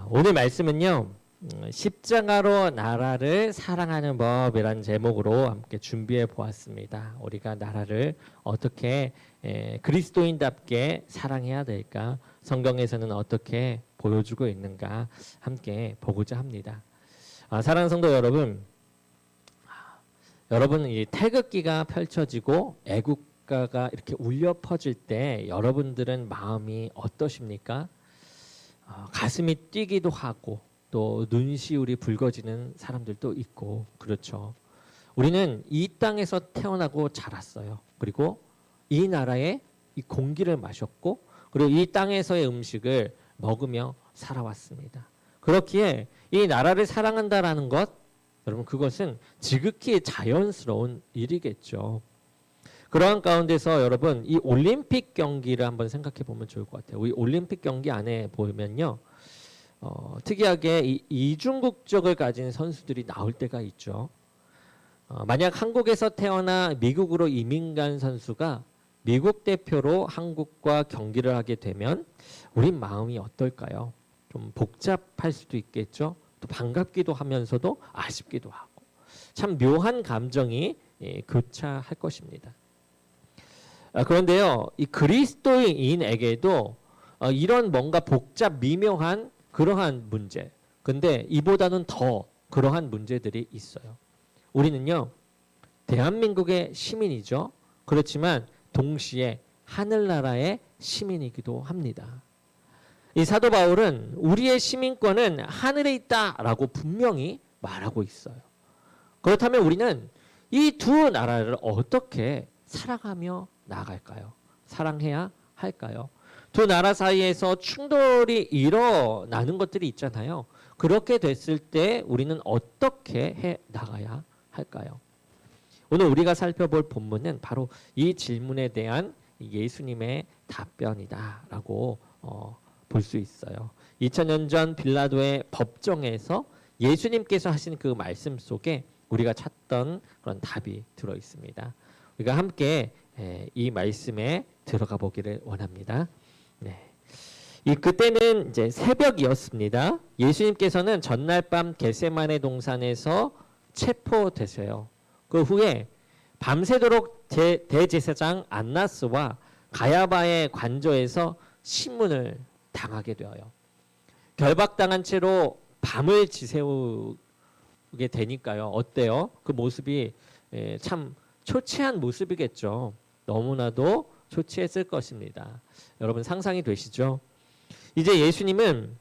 오늘 말씀은요, 십자가로 나라를 사랑하는 법이라는 제목으로 함께 준비해 보았습니다. 우리가 나라를 어떻게 그리스도인답게 사랑해야 될까? 성경에서는 어떻게 보여주고 있는가? 함께 보고자 합니다. 사랑하는 성도 여러분, 이 태극기가 펼쳐지고 애국가가 이렇게 울려 퍼질 때 여러분들은 마음이 어떠십니까? 가슴이 뛰기도 하고 또 눈시울이 붉어지는 사람들도 있고 그렇죠. 우리는 이 땅에서 태어나고 자랐어요. 그리고 이 나라의 이 공기를 마셨고 그리고 이 땅에서의 음식을 먹으며 살아왔습니다. 그렇기에 이 나라를 사랑한다라는 것, 여러분 그것은 지극히 자연스러운 일이겠죠. 그러한 가운데서 여러분 이 올림픽 경기를 한번 생각해 보면 좋을 것 같아요. 이 올림픽 경기 안에 보면요, 특이하게 이중 국적을 가진 선수들이 나올 때가 있죠. 만약 한국에서 태어나 미국으로 이민 간 선수가 미국 대표로 한국과 경기를 하게 되면 우린 마음이 어떨까요? 좀 복잡할 수도 있겠죠. 또 반갑기도 하면서도 아쉽기도 하고 참 묘한 감정이 교차할 것입니다. 그런데요, 이 그리스도인에게도 이런 뭔가 복잡 미묘한 그러한 문제, 근데 이보다는 더 그러한 문제들이 있어요. 우리는요, 대한민국의 시민이죠. 그렇지만 동시에 하늘나라의 시민이기도 합니다. 이 사도 바울은 우리의 시민권은 하늘에 있다라고 분명히 말하고 있어요. 그렇다면 우리는 이 두 나라를 어떻게 사랑하며 나아갈까요? 사랑해야 할까요? 두 나라 사이에서 충돌이 일어나는 것들이 있잖아요. 그렇게 됐을 때 우리는 어떻게 해 나가야 할까요? 오늘 우리가 살펴볼 본문은 바로 이 질문에 대한 예수님의 답변이다라고 볼 수 있어요. 2000년 전 빌라도의 법정에서 예수님께서 하신 그 말씀 속에 우리가 찾던 그런 답이 들어 있습니다. 우리가 함께 이 말씀에 들어가 보기를 원합니다. 네. 그때는 이제 새벽이었습니다. 예수님께서는 전날 밤 겟세마네 동산에서 체포되세요. 그 후에 밤새도록 대제사장 안나스와 가야바의 관저에서 신문을 당하게 되어요. 결박당한 채로 밤을 지새우게 되니까요. 어때요? 그 모습이 참 초췌한 모습이겠죠. 너무나도 초췌했을 것입니다. 여러분 상상이 되시죠? 이제 예수님은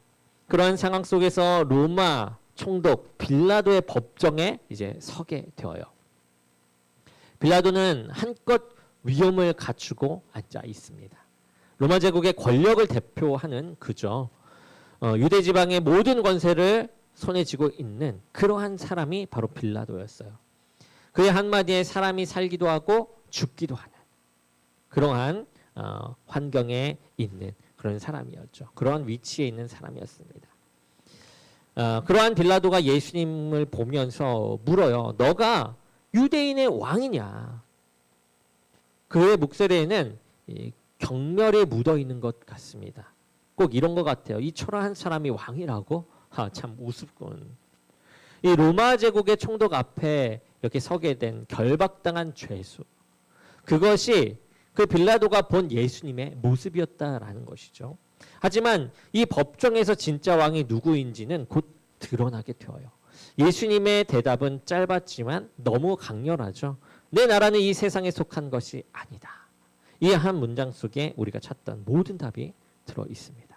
그러한 상황 속에서 로마 총독 빌라도의 법정에 이제 서게 되어요. 빌라도는 한껏 위엄을 갖추고 앉아 있습니다. 로마 제국의 권력을 대표하는 그죠. 유대 지방의 모든 권세를 손에 쥐고 있는 그러한 사람이 바로 빌라도였어요. 그의 한마디에 사람이 살기도 하고 죽기도 하는 그러한 환경에 있는 그런 사람이었죠. 그러한 위치에 있는 사람이었습니다. 그러한 빌라도가 예수님을 보면서 물어요. 너가 유대인의 왕이냐? 그의 목소리에는 경멸이 묻어 있는 것 같습니다. 꼭 이런 것 같아요. 이 초라한 사람이 왕이라고? 참 우습군. 이 로마 제국의 총독 앞에 이렇게 서게 된 결박당한 죄수, 그것이 그 빌라도가 본 예수님의 모습이었다라는 것이죠. 하지만 이 법정에서 진짜 왕이 누구인지는 곧 드러나게 되어요. 예수님의 대답은 짧았지만 너무 강렬하죠. 내 나라는 이 세상에 속한 것이 아니다. 이 한 문장 속에 우리가 찾던 모든 답이 들어 있습니다.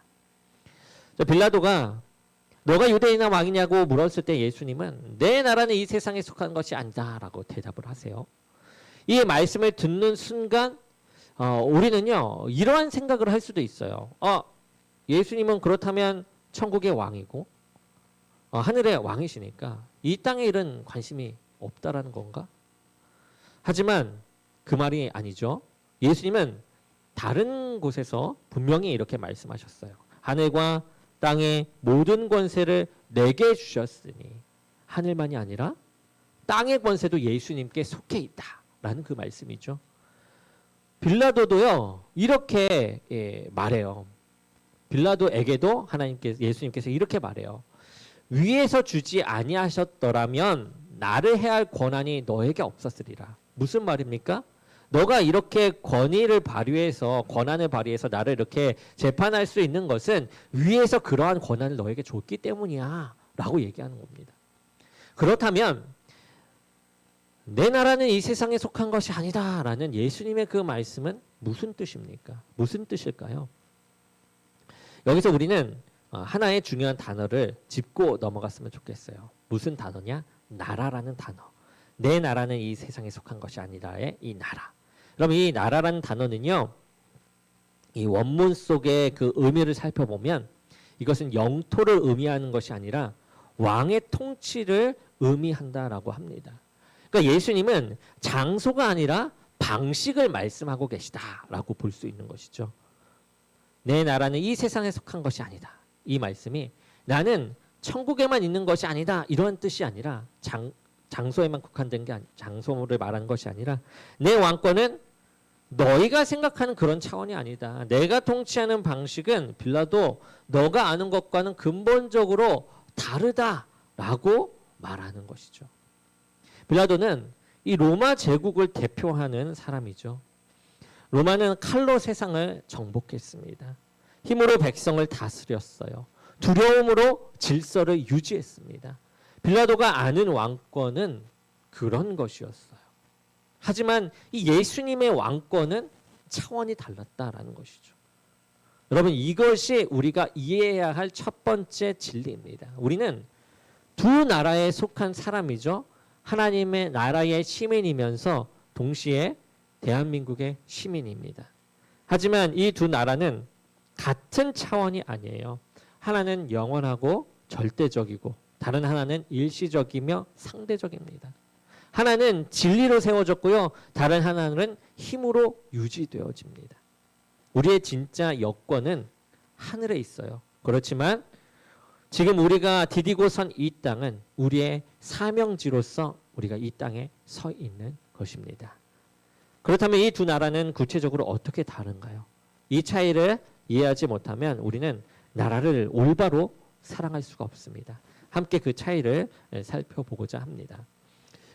빌라도가 너가 유대인의 왕이냐고 물었을 때 예수님은 내 나라는 이 세상에 속한 것이 아니다라고 대답을 하세요. 이 말씀을 듣는 순간 우리는요 이러한 생각을 할 수도 있어요. 예수님은 그렇다면 천국의 왕이고 하늘의 왕이시니까 이 땅의 일은 관심이 없다라는 건가? 하지만 그 말이 아니죠. 예수님은 다른 곳에서 분명히 이렇게 말씀하셨어요. 하늘과 땅의 모든 권세를 내게 주셨으니 하늘만이 아니라 땅의 권세도 예수님께 속해 있다라는 그 말씀이죠. 빌라도도요 이렇게 말해요. 빌라도에게도 예수님께서 이렇게 말해요. 위에서 주지 아니하셨더라면 나를 해할 권한이 너에게 없었으리라. 무슨 말입니까? 너가 이렇게 권한을 발휘해서 나를 이렇게 재판할 수 있는 것은 위에서 그러한 권한을 너에게 줬기 때문이야 라고 얘기하는 겁니다. 그렇다면 내 나라는 이 세상에 속한 것이 아니다 라는 예수님의 그 말씀은 무슨 뜻입니까? 무슨 뜻일까요? 여기서 우리는 하나의 중요한 단어를 짚고 넘어갔으면 좋겠어요. 무슨 단어냐? 나라라는 단어. 내 나라는 이 세상에 속한 것이 아니라의 이 나라. 그럼 이 나라라는 단어는요, 이 원문 속의 그 의미를 살펴보면 이것은 영토를 의미하는 것이 아니라 왕의 통치를 의미한다라고 합니다. 그러니까 예수님은 장소가 아니라 방식을 말씀하고 계시다라고 볼 수 있는 것이죠. 내 나라는 이 세상에 속한 것이 아니다. 이 말씀이 나는 천국에만 있는 것이 아니다. 이런 뜻이 아니라 장소에만 국한된 게 장소를 말하는 것이 아니라 내 왕권은 너희가 생각하는 그런 차원이 아니다. 내가 통치하는 방식은 빌라도 너가 아는 것과는 근본적으로 다르다라고 말하는 것이죠. 빌라도는 이 로마 제국을 대표하는 사람이죠. 로마는 칼로 세상을 정복했습니다. 힘으로 백성을 다스렸어요. 두려움으로 질서를 유지했습니다. 빌라도가 아는 왕권은 그런 것이었어요. 하지만 이 예수님의 왕권은 차원이 달랐다라는 것이죠. 여러분, 이것이 우리가 이해해야 할 첫 번째 진리입니다. 우리는 두 나라에 속한 사람이죠. 하나님의 나라의 시민이면서 동시에 대한민국의 시민입니다. 하지만 이 두 나라는 같은 차원이 아니에요. 하나는 영원하고 절대적이고 다른 하나는 일시적이며 상대적입니다. 하나는 진리로 세워졌고요. 다른 하나는 힘으로 유지되어집니다. 우리의 진짜 여권은 하늘에 있어요. 그렇지만 지금 우리가 디디고 선 이 땅은 우리의 사명지로서 우리가 이 땅에 서 있는 것입니다. 그렇다면 이 두 나라는 구체적으로 어떻게 다른가요? 이 차이를 이해하지 못하면 우리는 나라를 올바로 사랑할 수가 없습니다. 함께 그 차이를 살펴보고자 합니다.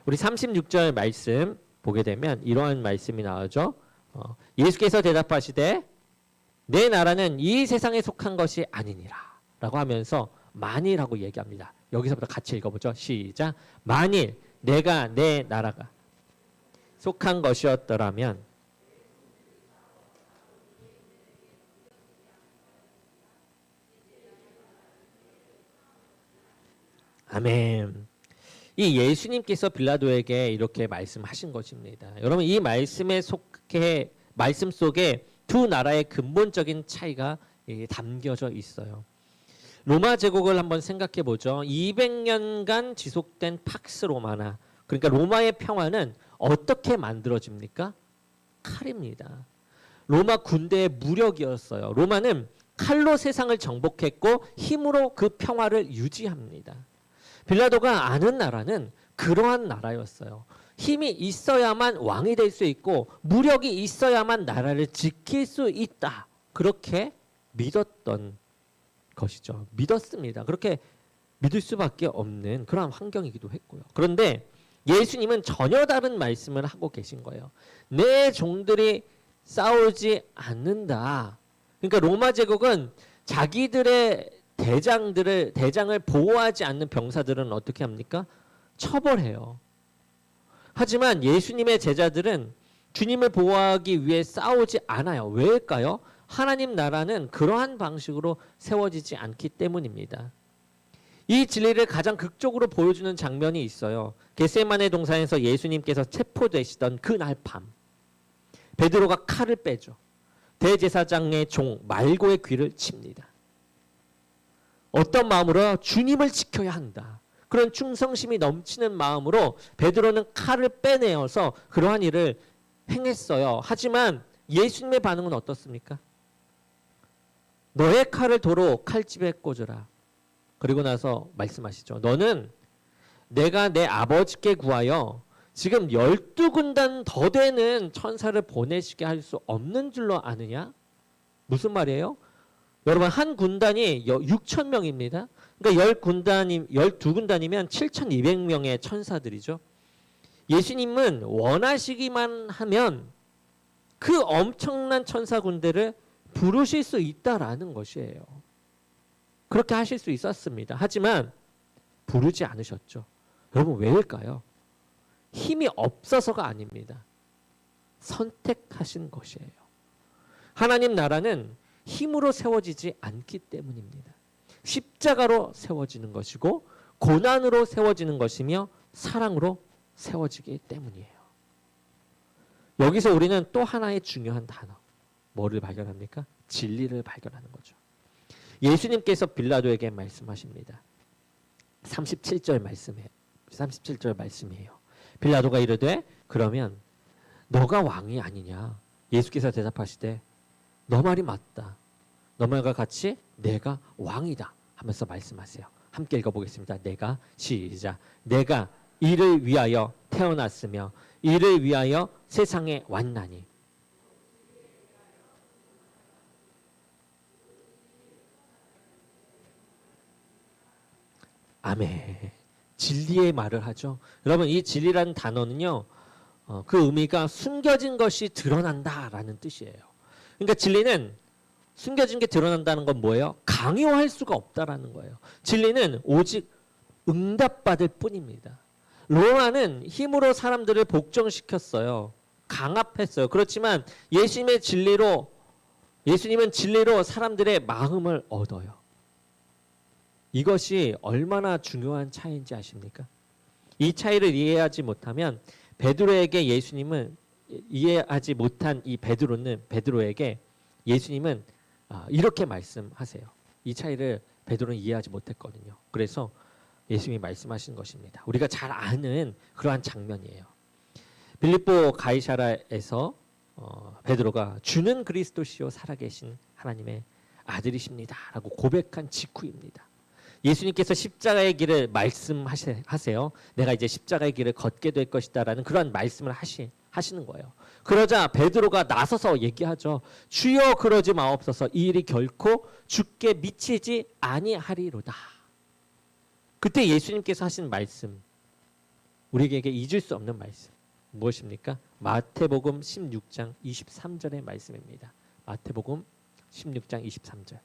우리 36절 말씀 보게 되면 이러한 말씀이 나오죠. 예수께서 대답하시되 내 나라는 이 세상에 속한 것이 아니니라 라고 하면서 만일하고 얘기합니다. 여기서부터 같이 읽어보죠. 시작. 만일 내가 내 나라가 속한 것이었더라면 아멘. 이 예수님께서 빌라도에게 이렇게 말씀하신 것입니다. 여러분, 이 말씀 속에 두 나라의 근본적인 차이가 담겨져 있어요. 로마 제국을 한번 생각해 보죠. 200년간 지속된 팍스 로마나, 그러니까 로마의 평화는 어떻게 만들어집니까? 칼입니다. 로마 군대의 무력이었어요. 로마는 칼로 세상을 정복했고 힘으로 그 평화를 유지합니다. 빌라도가 아는 나라는 그러한 나라였어요. 힘이 있어야만 왕이 될 수 있고 무력이 있어야만 나라를 지킬 수 있다. 그렇게 믿었던 것이죠. 믿었습니다. 그렇게 믿을 수밖에 없는 그런 환경이기도 했고요. 그런데 예수님은 전혀 다른 말씀을 하고 계신 거예요. 내 종들이 싸우지 않는다. 그러니까 로마 제국은 자기들의 대장을 보호하지 않는 병사들은 어떻게 합니까? 처벌해요. 하지만 예수님의 제자들은 주님을 보호하기 위해 싸우지 않아요. 왜일까요? 하나님 나라는 그러한 방식으로 세워지지 않기 때문입니다. 이 진리를 가장 극적으로 보여주는 장면이 있어요. 겟세마네 동산에서 예수님께서 체포되시던 그날 밤, 베드로가 칼을 빼죠. 대제사장의 종 말고의 귀를 칩니다. 어떤 마음으로? 주님을 지켜야 한다. 그런 충성심이 넘치는 마음으로 베드로는 칼을 빼내어서 그러한 일을 행했어요. 하지만 예수님의 반응은 어떻습니까? 너의 칼을 도로 칼집에 꽂으라. 그리고 나서 말씀하시죠. 너는 내가 내 아버지께 구하여 지금 12군단 더 되는 천사를 보내시게 할 수 없는 줄로 아느냐? 무슨 말이에요? 여러분 한 군단이 6천 명입니다. 그러니까 12군단이면 7,200명의 천사들이죠. 예수님은 원하시기만 하면 그 엄청난 천사 군대를 부르실 수 있다라는 것이에요. 그렇게 하실 수 있었습니다. 하지만 부르지 않으셨죠. 여러분 왜일까요? 힘이 없어서가 아닙니다. 선택하신 것이에요. 하나님 나라는 힘으로 세워지지 않기 때문입니다. 십자가로 세워지는 것이고 고난으로 세워지는 것이며 사랑으로 세워지기 때문이에요. 여기서 우리는 또 하나의 중요한 단어, 뭐를 발견합니까? 진리를 발견하는 거죠. 예수님께서 빌라도에게 말씀하십니다. 37절 말씀이에요. 빌라도가 이르되 그러면 너가 왕이 아니냐? 예수께서 대답하시되 너 말이 맞다. 너 말과 같이 내가 왕이다 하면서 말씀하세요. 함께 읽어보겠습니다. 시작. 내가 이를 위하여 태어났으며 이를 위하여 세상에 왔나니. 아멘. 진리의 말을 하죠. 여러분 이 진리라는 단어는요. 그 의미가 숨겨진 것이 드러난다라는 뜻이에요. 그러니까 진리는 숨겨진 게 드러난다는 건 뭐예요? 강요할 수가 없다라는 거예요. 진리는 오직 응답받을 뿐입니다. 로마는 힘으로 사람들을 복종시켰어요. 강압했어요. 그렇지만 예수님은 진리로 사람들의 마음을 얻어요. 이것이 얼마나 중요한 차이인지 아십니까? 이 차이를 이해하지 못하면 베드로에게 예수님은 이해하지 못한 이 베드로에게 예수님은 이렇게 말씀하세요. 이 차이를 베드로는 이해하지 못했거든요. 그래서 예수님이 말씀하신 것입니다. 우리가 잘 아는 그러한 장면이에요. 빌립보 가이사라에서 베드로가 주는 그리스도시요 살아계신 하나님의 아들이십니다 라고 고백한 직후입니다. 예수님께서 십자가의 길을 말씀하세요. 내가 이제 십자가의 길을 걷게 될 것이다 라는 그런 말씀을 하시는 거예요. 그러자 베드로가 나서서 얘기하죠. 주여 그러지 마옵소서. 이 일이 결코 주께 미치지 아니하리로다. 그때 예수님께서 하신 말씀, 우리에게 잊을 수 없는 말씀 무엇입니까? 마태복음 16장 23절의 말씀입니다. 마태복음 16장 23절.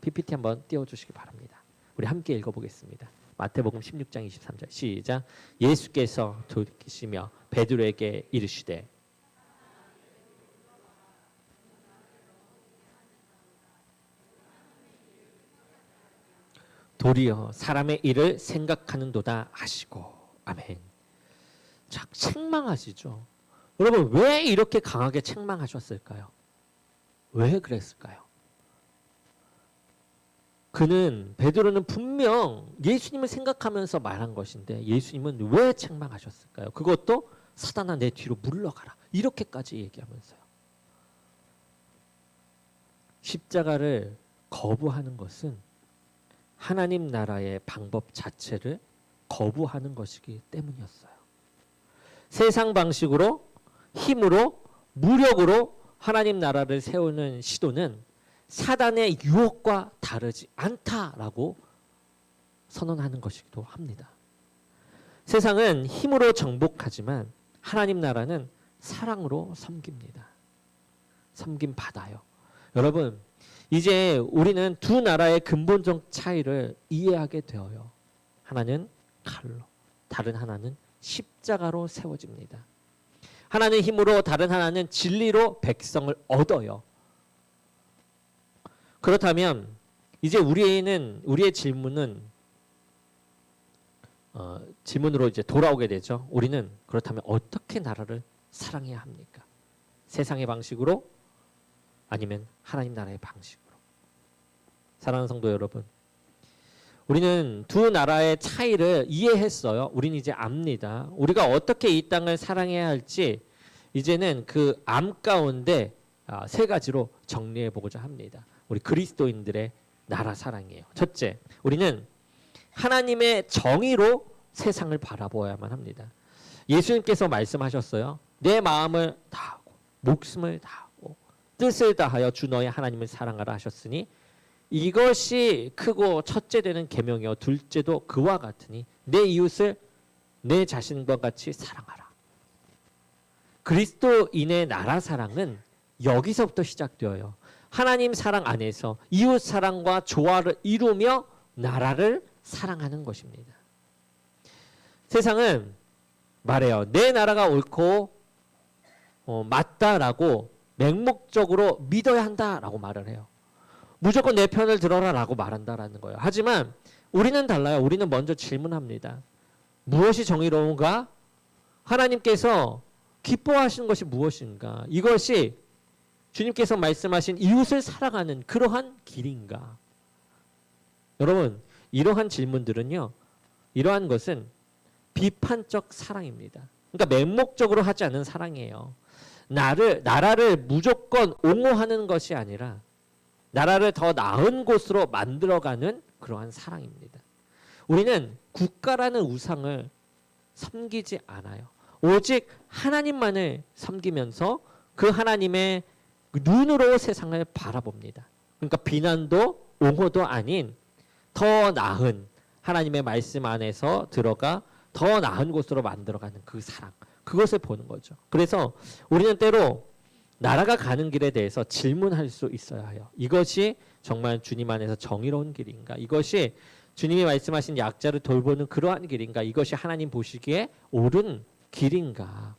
PPT 한번 띄워주시기 바랍니다. 우리 함께 읽어보겠습니다. 마태복음 16장 23절 시작. 예수께서 돌이키시며 베드로에게 이르시되 도리어 사람의 일을 생각하는도다 하시고. 아멘. 자, 책망하시죠. 여러분 왜 이렇게 강하게 책망하셨을까요? 왜 그랬을까요? 베드로는 분명 예수님을 생각하면서 말한 것인데 예수님은 왜 책망하셨을까요? 그것도 사단아 내 뒤로 물러가라 이렇게까지 얘기하면서요. 십자가를 거부하는 것은 하나님 나라의 방법 자체를 거부하는 것이기 때문이었어요. 세상 방식으로 힘으로 무력으로 하나님 나라를 세우는 시도는 사단의 유혹과 다르지 않다라고 선언하는 것이기도 합니다. 세상은 힘으로 정복하지만 하나님 나라는 사랑으로 섬깁니다. 섬김 받아요. 여러분 이제 우리는 두 나라의 근본적 차이를 이해하게 되어요. 하나는 칼로, 다른 하나는 십자가로 세워집니다. 하나는 힘으로, 다른 하나는 진리로 백성을 얻어요. 그렇다면 이제 우리의 질문으로 이제 돌아오게 되죠. 우리는 그렇다면 어떻게 나라를 사랑해야 합니까? 세상의 방식으로 아니면 하나님 나라의 방식으로? 사랑하는 성도 여러분, 우리는 두 나라의 차이를 이해했어요. 우리는 이제 압니다. 우리가 어떻게 이 땅을 사랑해야 할지 이제는 그 암 가운데 세 가지로 정리해 보고자 합니다. 우리 그리스도인들의 나라 사랑이에요. 첫째, 우리는 하나님의 정의로 세상을 바라보아야만 합니다. 예수님께서 말씀하셨어요. 내 마음을 다하고 목숨을 다하고 뜻을 다하여 주 너의 하나님을 사랑하라 하셨으니 이것이 크고 첫째 되는 계명이요 둘째도 그와 같으니 내 이웃을 내 자신과 같이 사랑하라. 그리스도인의 나라 사랑은 여기서부터 시작되어요. 하나님 사랑 안에서 이웃 사랑과 조화를 이루며 나라를 사랑하는 것입니다. 세상은 말해요. 내 나라가 옳고 맞다라고 맹목적으로 믿어야 한다라고 말을 해요. 무조건 내 편을 들어라라고 말한다라는 거예요. 하지만 우리는 달라요. 우리는 먼저 질문합니다. 무엇이 정의로운가? 하나님께서 기뻐하시는 것이 무엇인가? 이것이 주님께서 말씀하신 이웃을 사랑하는 그러한 길인가? 여러분, 이러한 질문들은요, 이러한 것은 비판적 사랑입니다. 그러니까 맹목적으로 하지 않는 사랑이에요. 나라를 무조건 옹호하는 것이 아니라 나라를 더 나은 곳으로 만들어가는 그러한 사랑입니다. 우리는 국가라는 우상을 섬기지 않아요. 오직 하나님만을 섬기면서 그 하나님의 눈으로 세상을 바라봅니다. 그러니까 비난도 옹호도 아닌 더 나은 하나님의 말씀 안에서 들어가 더 나은 곳으로 만들어가는 그 사랑, 그것을 보는 거죠. 그래서 우리는 때로 나라가 가는 길에 대해서 질문할 수 있어야 해요. 이것이 정말 주님 안에서 정의로운 길인가? 이것이 주님이 말씀하신 약자를 돌보는 그러한 길인가? 이것이 하나님 보시기에 옳은 길인가?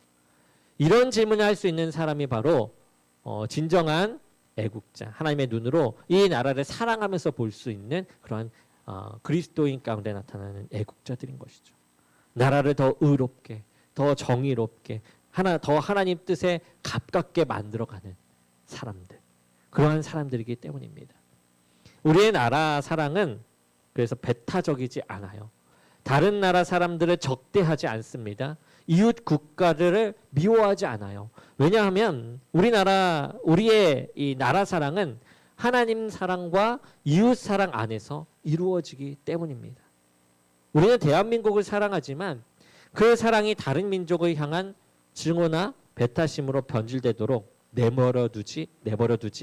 이런 질문을 할 수 있는 사람이 바로 진정한 애국자, 하나님의 눈으로 이 나라를 사랑하면서 볼 수 있는 그러한 그리스도인 가운데 나타나는 애국자들인 것이죠. 나라를 더 의롭게, 더 정의롭게, 더 하나님 뜻에 가깝게 만들어가는 사람들, 그러한 사람들이기 때문입니다. 우리의 나라 사랑은 그래서 배타적이지 않아요. 다른 나라 사람들을 적대하지 않습니다. 이웃 국가들을 미워하지 않아요. 왜냐하면 우리의 이 나라 사랑은 하나님 사랑과 이웃 사랑 안에서 이루어지기 때문입니다. 우리는 대한민국을 사랑하지만 그 사랑이 다른 민족을 향한 증오나 배타심으로 변질되도록 내버려 두지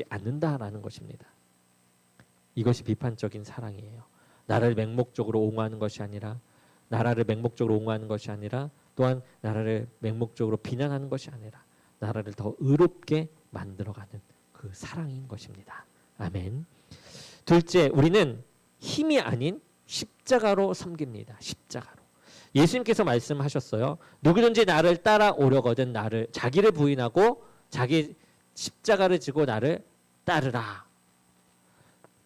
않는다라는 것입니다. 이것이 비판적인 사랑이에요. 나라를 맹목적으로 옹호하는 것이 아니라 또한 나라를 맹목적으로 비난하는 것이 아니라 나라를 더 의롭게 만들어가는 그 사랑인 것입니다. 아멘. 둘째, 우리는 힘이 아닌 십자가로 섬깁니다. 십자가로. 예수님께서 말씀하셨어요. 누구든지 나를 따라오려거든 자기를 부인하고 자기 십자가를 지고 나를 따르라.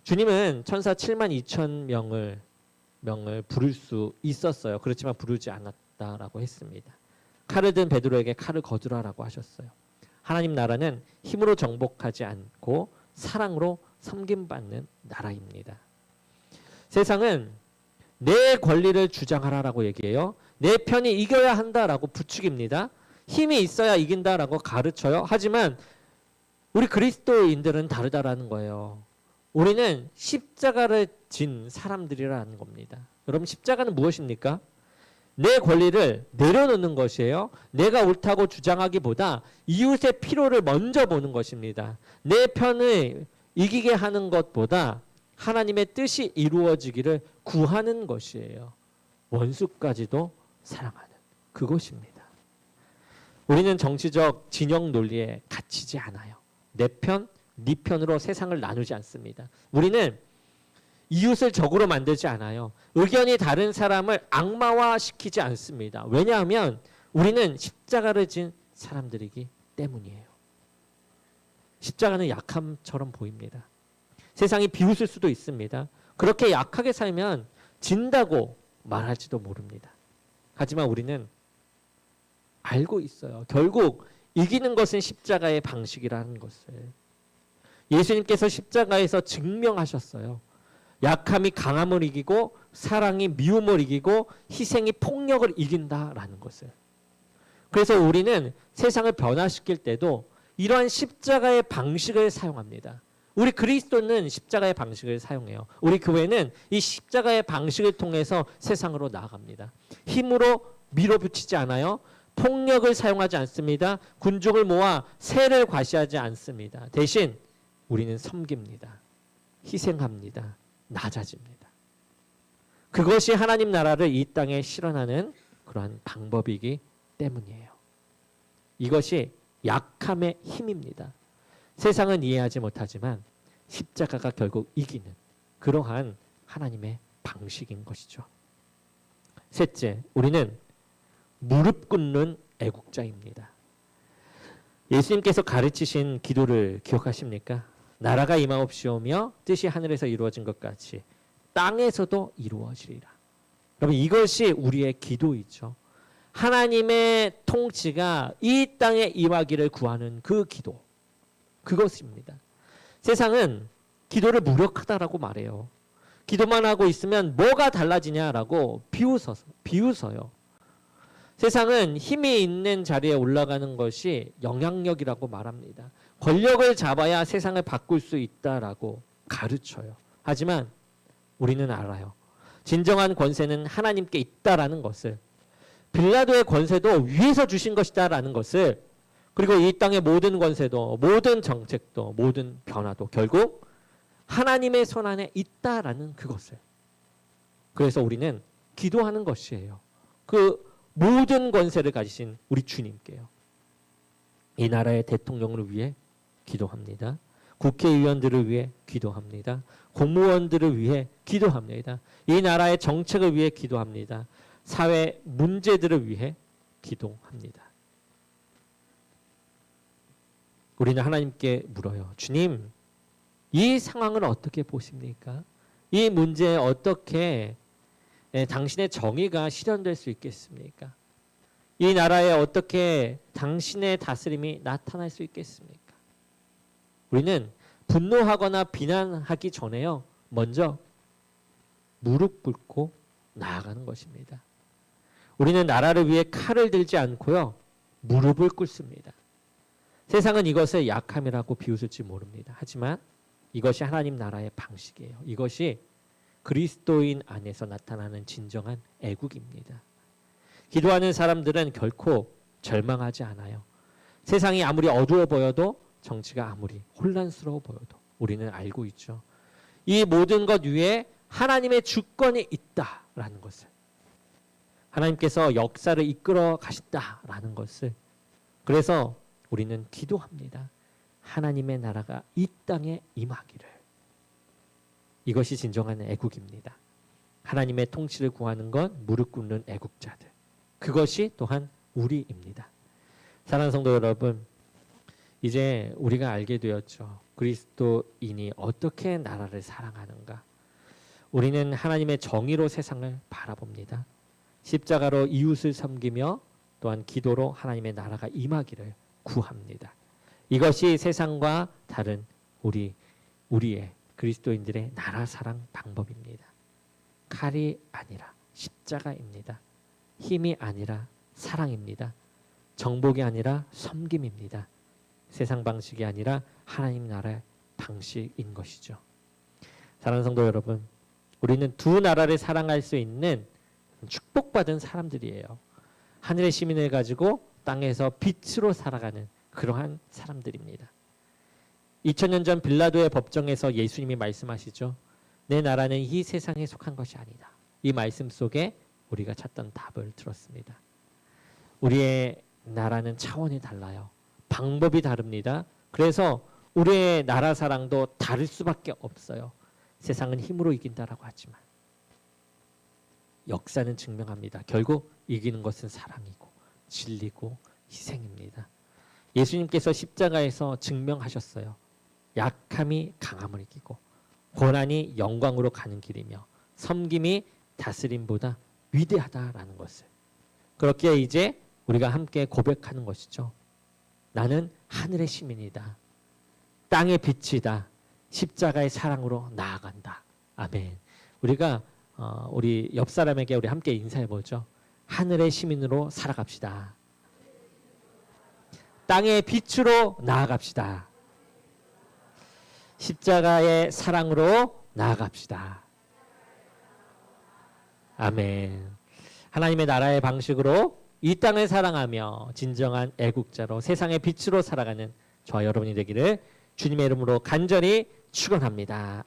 주님은 천사 7만 2천 명을 부를 수 있었어요. 그렇지만 부르지 않았다라고 했습니다. 칼을 든 베드로에게 칼을 거두라라고 하셨어요. 하나님 나라는 힘으로 정복하지 않고 사랑으로 섬김받는 나라입니다. 세상은 내 권리를 주장하라라고 얘기해요. 내 편이 이겨야 한다라고 부추깁니다. 힘이 있어야 이긴다라고 가르쳐요. 하지만 우리 그리스도인들은 다르다라는 거예요. 우리는 십자가를 진 사람들이라는 겁니다. 여러분, 십자가는 무엇입니까? 내 권리를 내려놓는 것이에요. 내가 옳다고 주장하기보다 이웃의 필요를 먼저 보는 것입니다. 내 편을 이기게 하는 것보다 하나님의 뜻이 이루어지기를 구하는 것이에요. 원수까지도 사랑하는 그것입니다. 우리는 정치적 진영 논리에 갇히지 않아요. 내 편, 네 편으로 세상을 나누지 않습니다. 우리는 이웃을 적으로 만들지 않아요. 의견이 다른 사람을 악마화시키지 않습니다. 왜냐하면 우리는 십자가를 진 사람들이기 때문이에요. 십자가는 약함처럼 보입니다. 세상이 비웃을 수도 있습니다. 그렇게 약하게 살면 진다고 말할지도 모릅니다. 하지만 우리는 알고 있어요. 결국 이기는 것은 십자가의 방식이라는 것을. 예수님께서 십자가에서 증명하셨어요. 약함이 강함을 이기고 사랑이 미움을 이기고 희생이 폭력을 이긴다라는 것을. 그래서 우리는 세상을 변화시킬 때도 이러한 십자가의 방식을 사용합니다. 우리 그리스도는 십자가의 방식을 사용해요. 우리 교회는 이 십자가의 방식을 통해서 세상으로 나아갑니다. 힘으로 밀어붙이지 않아요. 폭력을 사용하지 않습니다. 군중을 모아 세를 과시하지 않습니다. 대신 우리는 섬깁니다. 희생합니다. 낮아집니다. 그것이 하나님 나라를 이 땅에 실현하는 그러한 방법이기 때문이에요. 이것이 약함의 힘입니다. 세상은 이해하지 못하지만 십자가가 결국 이기는 그러한 하나님의 방식인 것이죠. 셋째, 우리는 무릎 꿇는 애국자입니다. 예수님께서 가르치신 기도를 기억하십니까? 나라가 임하옵시오며 뜻이 하늘에서 이루어진 것 같이 땅에서도 이루어지리라. 여러분, 이것이 우리의 기도이죠. 하나님의 통치가 이 땅에 임하기를 구하는 그 기도, 그것입니다. 세상은 기도를 무력하다라고 말해요. 기도만 하고 있으면 뭐가 달라지냐라고 비웃어요. 세상은 힘이 있는 자리에 올라가는 것이 영향력이라고 말합니다. 권력을 잡아야 세상을 바꿀 수 있다라고 가르쳐요. 하지만 우리는 알아요. 진정한 권세는 하나님께 있다라는 것을, 빌라도의 권세도 위에서 주신 것이다라는 것을, 그리고 이 땅의 모든 권세도, 모든 정책도, 모든 변화도 결국 하나님의 손 안에 있다라는 그것을. 그래서 우리는 기도하는 것이에요. 그 모든 권세를 가지신 우리 주님께요. 이 나라의 대통령을 위해 기도합니다. 국회의원들을 위해 기도합니다. 공무원들을 위해 기도합니다. 이 나라의 정책을 위해 기도합니다. 사회 문제들을 위해 기도합니다. 우리는 하나님께 물어요. 주님, 이 상황을 어떻게 보십니까? 이 문제에 어떻게 당신의 정의가 실현될 수 있겠습니까? 이 나라에 어떻게 당신의 다스림이 나타날 수 있겠습니까? 우리는 분노하거나 비난하기 전에요, 먼저 무릎 꿇고 나아가는 것입니다. 우리는 나라를 위해 칼을 들지 않고요, 무릎을 꿇습니다. 세상은 이것을 약함이라고 비웃을지 모릅니다. 하지만 이것이 하나님 나라의 방식이에요. 이것이 그리스도인 안에서 나타나는 진정한 애국입니다. 기도하는 사람들은 결코 절망하지 않아요. 세상이 아무리 어두워 보여도, 정치가 아무리 혼란스러워 보여도 우리는 알고 있죠. 이 모든 것 위에 하나님의 주권이 있다라는 것을, 하나님께서 역사를 이끌어 가신다라는 것을. 그래서 우리는 기도합니다. 하나님의 나라가 이 땅에 임하기를. 이것이 진정한 애국입니다. 하나님의 통치를 구하는 것, 무릎 꿇는 애국자들. 그것이 또한 우리입니다. 사랑하는 성도 여러분, 이제 우리가 알게 되었죠. 그리스도인이 어떻게 나라를 사랑하는가. 우리는 하나님의 정의로 세상을 바라봅니다. 십자가로 이웃을 섬기며 또한 기도로 하나님의 나라가 임하기를 구합니다. 이것이 세상과 다른 우리의 그리스도인들의 나라 사랑 방법입니다. 칼이 아니라 십자가입니다. 힘이 아니라 사랑입니다. 정복이 아니라 섬김입니다. 세상 방식이 아니라 하나님 나라의 방식인 것이죠. 사랑하는 성도 여러분, 우리는 두 나라를 사랑할 수 있는 축복받은 사람들이에요. 하늘의 시민을 가지고 땅에서 빛으로 살아가는 그러한 사람들입니다. 2000년 전 빌라도의 법정에서 예수님이 말씀하시죠. 내 나라는 이 세상에 속한 것이 아니다. 이 말씀 속에 우리가 찾던 답을 들었습니다. 우리의 나라는 차원이 달라요. 방법이 다릅니다. 그래서 우리의 나라 사랑도 다를 수밖에 없어요. 세상은 힘으로 이긴다라고 하지만 역사는 증명합니다. 결국 이기는 것은 사랑이고 진리고 희생입니다. 예수님께서 십자가에서 증명하셨어요. 약함이 강함을 이기고 고난이 영광으로 가는 길이며 섬김이 다스림보다 위대하다라는 것을. 그렇게 이제 우리가 함께 고백하는 것이죠. 나는 하늘의 시민이다. 땅의 빛이다. 십자가의 사랑으로 나아간다. 아멘. 우리가 우리 옆 사람에게 우리 함께 인사해 보죠. 하늘의 시민으로 살아갑시다. 땅의 빛으로 나아갑시다. 십자가의 사랑으로 나아갑시다. 아멘. 하나님의 나라의 방식으로 이 땅을 사랑하며 진정한 애국자로 세상의 빛으로 살아가는 저와 여러분이 되기를 주님의 이름으로 간절히 축원합니다.